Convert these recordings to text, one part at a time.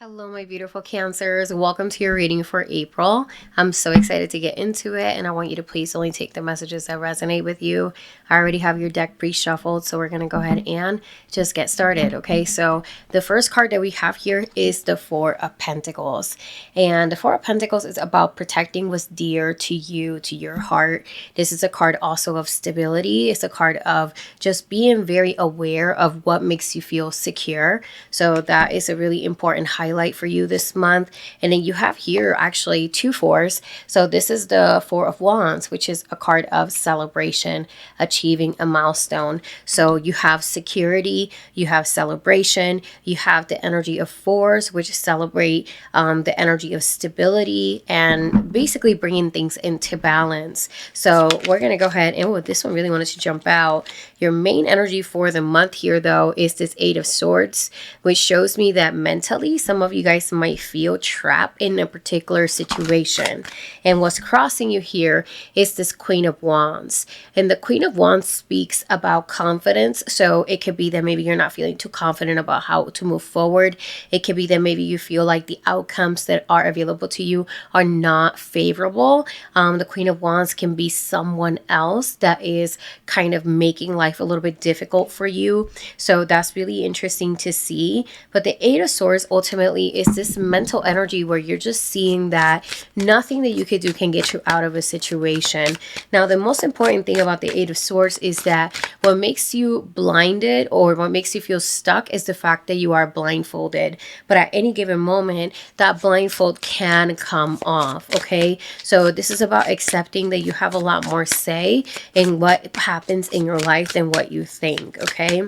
Hello, my beautiful Cancers. Welcome to your reading for April. I'm so excited to get into it, and I want you to please only take the messages that resonate with you. I already have your deck pre-shuffled, so we're going to go ahead and just get started, okay? So the first card that we have here is the Four of Pentacles. And the Four of Pentacles is about protecting what's dear to you, to your heart. This is a card also of stability. It's a card of just being very aware of what makes you feel secure. So that is a really important highlight for you this month. And then you have here actually two fours. So this is the Four of Wands, which is a card of celebration, achieving a milestone. So you have security, you have celebration, you have the energy of fours, which celebrate the energy of stability and basically bringing things into balance. So we're going to go ahead and with this one really wanted to jump out. Your main energy for the month here though is this Eight of Swords, which shows me that mentally some of you guys might feel trapped in a particular situation. And what's crossing you here is this Queen of Wands. And the Queen of Wands speaks about confidence. So it could be that maybe you're not feeling too confident about how to move forward. It could be that maybe you feel like the outcomes that are available to you are not favorable. The Queen of Wands can be someone else that is kind of making life a little bit difficult for you. So that's really interesting to see. But the Eight of Swords ultimately is this mental energy where you're just seeing that nothing that you could do can get you out of a situation. Now, the most important thing about the Eight of Swords is that what makes you blinded or what makes you feel stuck is the fact that you are blindfolded. But at any given moment, that blindfold can come off, okay? So this is about accepting that you have a lot more say in what happens in your life than what you think, okay?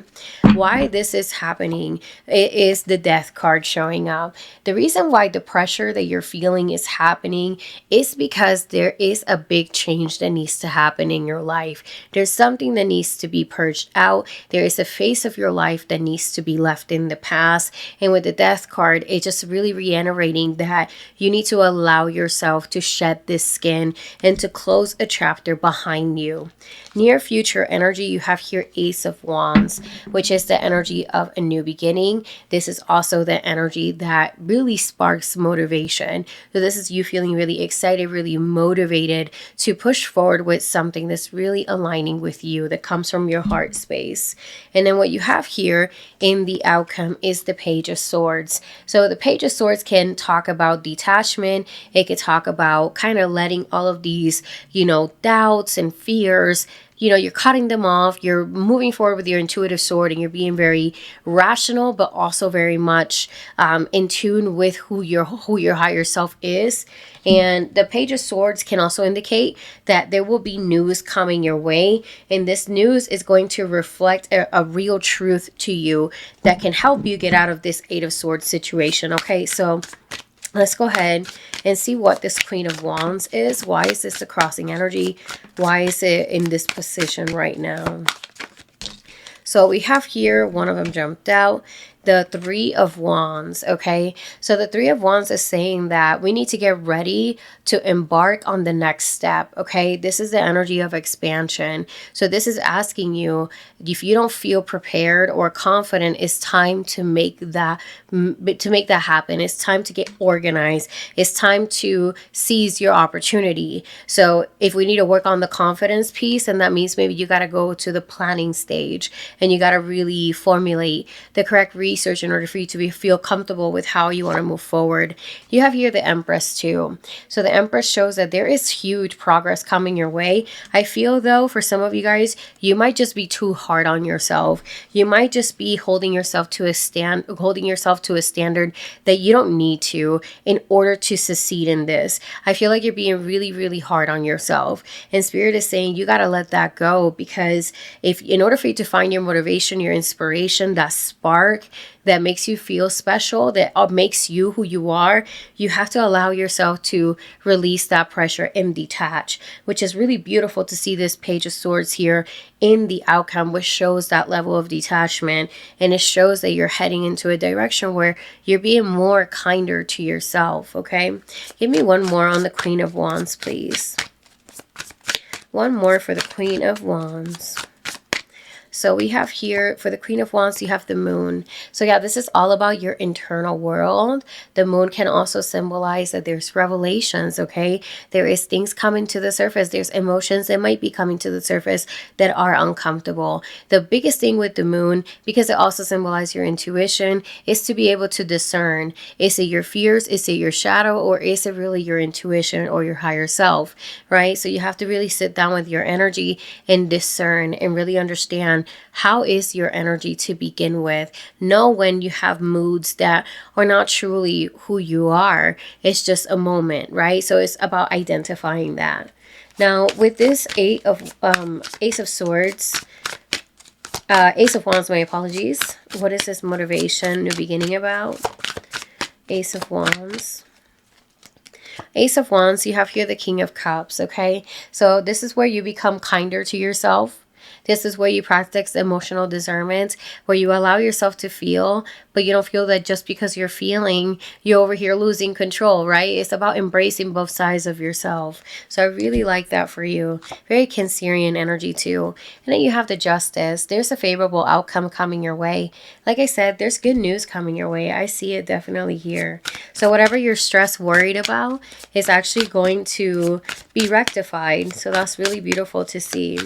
Why this is happening, it is the Death card showing up. The reason why the pressure that you're feeling is happening is because there is a big change that needs to happen in your life. There's something that needs to be purged out. There is a phase of your life that needs to be left in the past. And with the Death card, it's just really reiterating that you need to allow yourself to shed this skin and to close a chapter behind you. Near future energy, you have here Ace of Wands, which is the energy of a new beginning. This is also the energy that really sparks motivation. So this is you feeling really excited, really motivated to push forward with something that's really aligning with you, that comes from your heart space. And then what you have here in the outcome is the Page of Swords. So the Page of Swords can talk about detachment. It could talk about kind of letting all of these, doubts and fears, you're cutting them off. You're moving forward with your intuitive sword and you're being very rational, but also very much in tune with who your higher self is. And the Page of Swords can also indicate that there will be news coming your way. And this news is going to reflect a real truth to you that can help you get out of this Eight of Swords situation. Okay, so let's go ahead and see what this Queen of Wands is. Why is this the crossing energy? Why is it in this position right now? So we have here, one of them jumped out, the Three of Wands, okay? So the Three of Wands is saying that we need to get ready to embark on the next step, okay? This is the energy of expansion. So this is asking you, if you don't feel prepared or confident, it's time to make that happen. It's time to get organized. It's time to seize your opportunity. So if we need to work on the confidence piece, and that means maybe you got to go to the planning stage and you got to really formulate the correct research in order for you to feel comfortable with how you want to move forward. You have here the Empress too. So the Empress shows that there is huge progress coming your way. I feel though, for some of you guys, you might just be too hard on yourself. You might just be holding yourself to a standard that you don't need to in order to succeed in this. I feel like you're being really, really hard on yourself. And Spirit is saying you got to let that go, because in order for you to find your motivation, your inspiration, that spark that makes you feel special, that makes you who you are, you have to allow yourself to release that pressure and detach, which is really beautiful to see this Page of Swords here in the outcome, which shows that level of detachment. And it shows that you're heading into a direction where you're being more kinder to yourself, okay? Give me one more on the Queen of Wands, please. One more for the Queen of Wands. So we have here for the Queen of Wands, you have the moon. So yeah, this is all about your internal world. The moon can also symbolize that there's revelations, okay? There is things coming to the surface. There's emotions that might be coming to the surface that are uncomfortable. The biggest thing with the moon, because it also symbolizes your intuition, is to be able to discern. Is it your fears? Is it your shadow? Or is it really your intuition or your higher self, right? So you have to really sit down with your energy and discern and really understand how is your energy to begin with. Know when you have moods that are not truly who you are. It's just a moment, right? So it's about identifying that. Now with this Ace of Swords, Ace of Wands, my apologies. What is this motivation, new beginning about? Ace of Wands. Ace of Wands, you have here the King of Cups, okay? So this is where you become kinder to yourself. This is where you practice emotional discernment, where you allow yourself to feel, but you don't feel that just because you're feeling, you're over here losing control, right? It's about embracing both sides of yourself. So I really like that for you. Very Cancerian energy too. And then you have the Justice. There's a favorable outcome coming your way. Like I said, there's good news coming your way. I see it definitely here. So whatever you're stressed, worried about is actually going to be rectified. So that's really beautiful to see.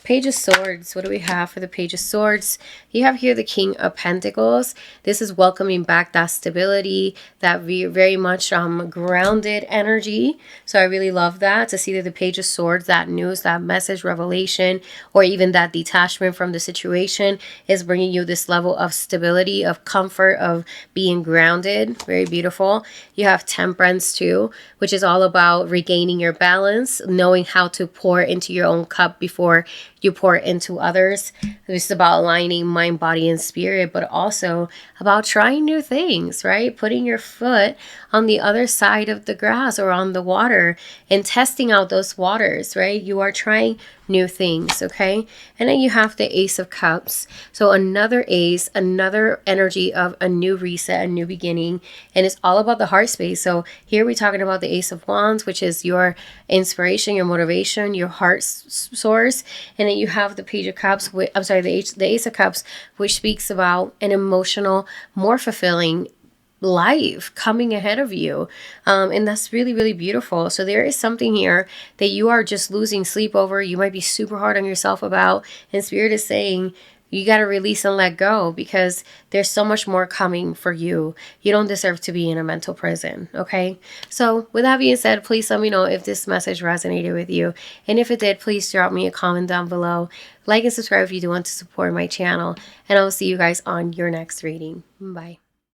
Page of Swords. What do we have for the Page of Swords? You have here the King of Pentacles. This is welcoming back that stability, that very much grounded energy. So I really love that, to see that the Page of Swords, that news, that message, revelation, or even that detachment from the situation is bringing you this level of stability, of comfort, of being grounded. Very beautiful. You have Temperance too, which is all about regaining your balance, knowing how to pour into your own cup before you pour it into others. It's about aligning mind, body, and spirit, but also about trying new things, right? Putting your foot on the other side of the grass or on the water and testing out those waters, right? You are trying new things, okay? And then you have the Ace of Cups. So another ace, another energy of a new reset, a new beginning, and it's all about the heart space. So here we're talking about the Ace of Wands, which is your inspiration, your motivation, your heart source. And then you have the Page of Cups, the Ace of Cups, which speaks about an emotional, more fulfilling life coming ahead of you, and that's really, really beautiful. So there is something here that you are just losing sleep over. You might be super hard on yourself about, and Spirit is saying you got to release and let go, because there's so much more coming for you. You don't deserve to be in a mental prison, okay? So with that being said, please let me know if this message resonated with you, and if it did, please drop me a comment down below. Like and subscribe if you do want to support my channel, and I will see you guys on your next reading. Bye.